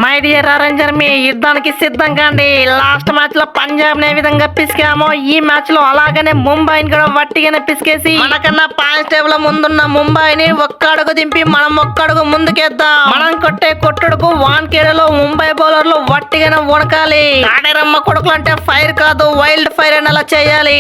My dear arranger మీ యుద్ధానికి సిద్ధంగా అండి. లాస్ట్ మ్యాచ్ లో పంజాబ్ నే విధంగా పిసికామో ఈ మ్యాచ్ లో అలాగనే ముంబైని కూడా వట్టిగానే పిసికేసి మనకన్నా పాయింట్స్ టేబుల్ లో ముందున్న ముంబైని ఒక్క అడుగు దింపి మనం ఒక్క అడుగు ముందుకేద్దాం. మనం కొట్టే కొట్టుడుకు వాన్కేడలో ముంబై బౌలర్లు వట్టిగానే వణకాలి. కాడేరమ్మ కొడుకులు అంటే ఫైర్ కాదు వైల్డ్ ఫైర్ అని అలా చేయాలి.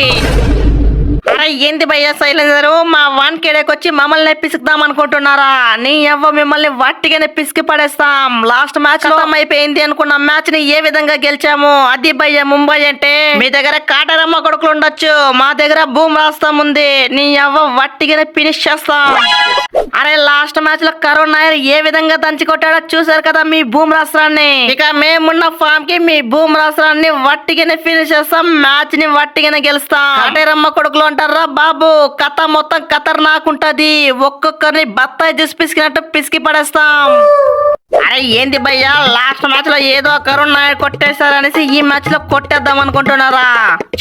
అరే ఏంది భయ్యా సైలెన్సర్, మా వన్ కేడేకొచ్చి మమ్మల్ని పిసుకుదాం అనుకుంటున్నారా? నీ ఎవ్వ మిమ్మల్ని వట్టిగానే పిసికి పడేస్తాం. లాస్ట్ మ్యాచ్ లో అయిపోయింది అనుకున్న మ్యాచ్ ని ఏ విధంగా గెలిచాము అది భయ్యా ముంబై అంటే. మీ దగ్గర కాటరమ్మ కొడుకులు ఉండొచ్చు, మా దగ్గర భూమి రాస్తాం ఉంది. నీ ఎవ్వ వట్టిగానే ఫినిష్ చేస్తాం. అరే లాస్ట్ మ్యాచ్ లో కరుణ్ నాయర్ ఏ విధంగా దంచి కొట్టాడో చూసారు కదా మీ భూమి రాష్ట్రాన్ని. ఇక మేమున్న ఫామ్ కి మీ భూమి రాష్ట్రాన్ని వట్టిగానే ఫినిష్ చేస్తాం. మ్యాచ్ ని వట్టిగానే గెలుస్తాం. కాటేరమ్మ కొడుకులు అంటారా బాబు, కథ మొత్తం ఖతర్నాకుంటది. ఒక్కొక్కరిని బత్తాయి జ్యూస్ పిసికినట్టు పిసికి పడేస్తాం. అరే ఏంది భయ్యా లాస్ట్ మ్యాచ్ లో ఏదో కరుణ్ నాయర్ కొట్టేశారనేసి ఈ మ్యాచ్ లో కొట్టేద్దాం అనుకుంటున్నారా?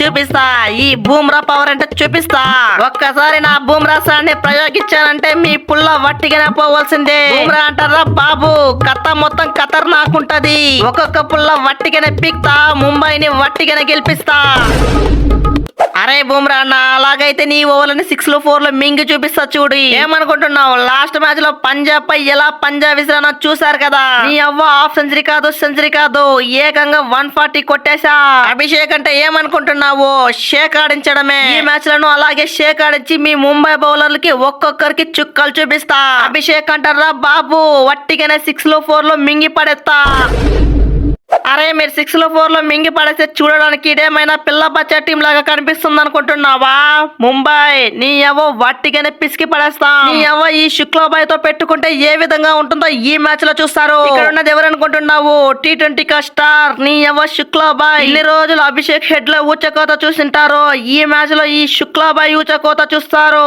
చూపిస్తా ఈ బూమ్రా పవర్ అంటే చూపిస్తా. ఒక్కసారి నా బూమ్రా సాన్ని ప్రయోగించానంటే మీ పుల్ల వట్టిగానే పోవాల్సిందే. బూమ్రా అంటారా బాబు, కథ మొత్తం ఖతర్నాకుంటది. ఒక్కొక్క పుల్ల వట్టిగానే పిక్తా, ముంబైని వట్టిగానే గెలిపిస్తా. అరే బుమ్రా అన్న, అలాగైతే నీ ఓవర్లని 6 లో 4 లో మింగి చూపిస్తా చూడు. ఏమనుకుంటున్నావు? లాస్ట్ మ్యాచ్ లో పంజాబ్ పై ఎలా పంజాబ్ విసిరానో చూసారు కదా. నీ అవ్వ హాఫ్ సెంచరీ కాదు సెంచరీ కాదు, ఏకంగా 140 కొట్టేశా. అభిషేక్ అంటే ఏమనుకుంటున్నావు? షేక్ ఆడించడమే. ఈ మ్యాచ్ లను అలాగే షేక్ ఆడించి మీ ముంబై బౌలర్లకి ఒక్కొక్కరికి చుక్కలు చూపిస్తా. అభిషేక్ అంటారా బాబు, వట్టిగానే 6 లో 4 లో మింగి పడేస్తా. అరే మీరు 6 లో 4 లో మింగి పడేస్తే చూడడానికి ఇదేమైనా పిల్ల బచ్చా టీం లాగా కనిపిస్తుంది అనుకుంటున్నావా? ముంబై నీ ఎవ వట్టిగానే పిసికి పడేస్తా. నీ ఎవ ఈ శుక్లాబాయ్ తో పెట్టుకుంటే ఏ విధంగా ఉంటుందో ఈ మ్యాచ్ లో చూస్తారు. ఇక్కడ ఉన్నది ఎవరు అనుకుంటున్నావు? T20 కా స్టార్ నీ ఎవ శుక్లాబాయ్. ఇన్ని రోజులు అభిషేక్ హెడ్ లో ఊచకోత చూసింటారు, ఈ మ్యాచ్ లో ఈ శుక్లాబాయ్ ఊచకోత చూస్తారు.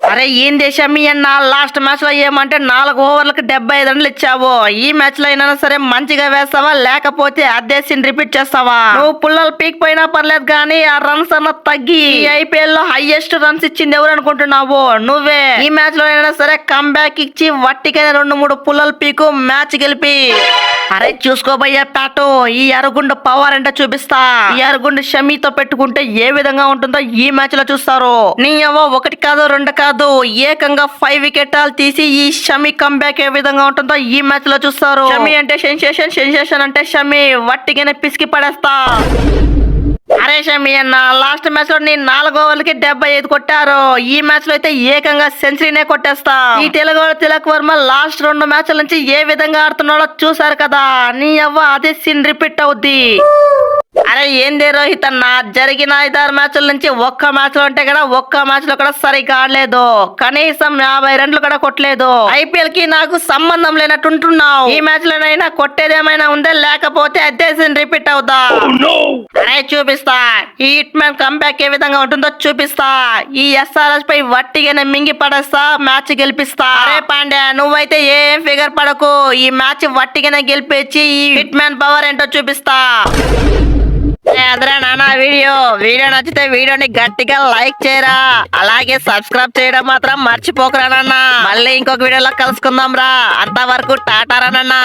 అరే ఏం దేశం మీ అన్న, లాస్ట్ మ్యాచ్ లో ఏమంటే 4 ఓవర్లకు 75 రన్లు ఇచ్చావు. ఈ మ్యాచ్ లో అయినా సరే మంచిగా వేస్తావా, లేకపోతే అదే సీన్ రిపీట్ చేస్తావా? నువ్వు పుల్లలు పీక్ పోయినా పర్లేదు కానీ ఆ రన్స్ అన్న తగ్గి ఐపీఎల్ లో హైయెస్ట్ రన్స్ ఇచ్చింది ఎవరు అనుకుంటున్నావు? నువ్వే. ఈ మ్యాచ్ లో అయినా సరే కంబ్యాక్ ఇచ్చి వట్టికైనా 2-3 పుల్లలు పీకు మ్యాచ్ గెలిపి. అరే చూసుకోబోయ్యా ప్యాటో, ఈ అరుగుండు పవర్ అంటే చూపిస్తా. ఈ అరుగుండు షమీతో పెట్టుకుంటే ఏ విధంగా ఉంటుందో ఈ మ్యాచ్ లో చూస్తారు. నీ అవ్వ 1 కాదు 2 కాదు, ఏకంగా 5 వికెటాలు తీసి ఈ షమీ కంబ్యాక్ ఏ విధంగా ఉంటుందో ఈ మ్యాచ్ లో చూస్తారు. షమీ అంటే సెన్సేషన్, సెన్సేషన్ అంటే షమీ, వట్టిగానే పిసికి పడేస్తా. అరే షమీ అన్న, లాస్ట్ మ్యాచ్ లో నీ 4 ఓవర్లకి 75 కొట్టారు. ఈ మ్యాచ్ లో అయితే ఏకంగా సెంచరీనే కొట్టేస్తా. ఈ తెలుగు తిలక్ వర్మ లాస్ట్ 2 మ్యాచ్ల నుంచి ఏ విధంగా ఆడుతున్నాడో చూసారు కదా. నీ అవ్వ అదే సీన్ రిపీట్ అవుద్ది. అరే ఏంది రోహిత్ అన్న, జరిగిన 5-6 మ్యాచ్ల నుంచి ఒక్క మ్యాచ్ లో అంటే కదా ఒక్క మ్యాచ్ లో కూడా సరిగ్గా ఆడలేదు. కనీసం 50 రన్లు కూడా కొట్టలేదు. ఐపీఎల్ కి నాకు సంబంధం లేనట్టు ఉంటున్నావు. ఈ మ్యాచ్ లోనైనా కొట్టేది ఏమైనా ఉందా, లేకపోతే అదే సీన్ రిపీట్ అవుతా? అరే చూపిస్తా, ఈ హిట్ మ్యాన్ కంబ్యాక్ ఏ విధంగా ఉంటుందో చూపిస్తా. ఈ ఎస్ఆర్ఎస్ పై వట్టిగానే మింగి పడేస్తా, మ్యాచ్ గెలిపిస్తా. అరే పాండ్యా నువ్వైతే ఏం ఫిగర్ పడకు, ఈ మ్యాచ్ వట్టిగానే గెలిపించి ఈ హిట్ మ్యాన్ పవర్ ఏంటో చూపిస్తా. అదరా నాన్న, వీడియో నచ్చితే వీడియోని గట్టిగా లైక్ చేయరా, అలాగే సబ్స్క్రైబ్ చేయడం మాత్రం మర్చిపోకరా నాన్న. మళ్ళీ ఇంకొక వీడియోలో కలుసుకుందాం రా, అంతవరకు టాటారా నాన్న.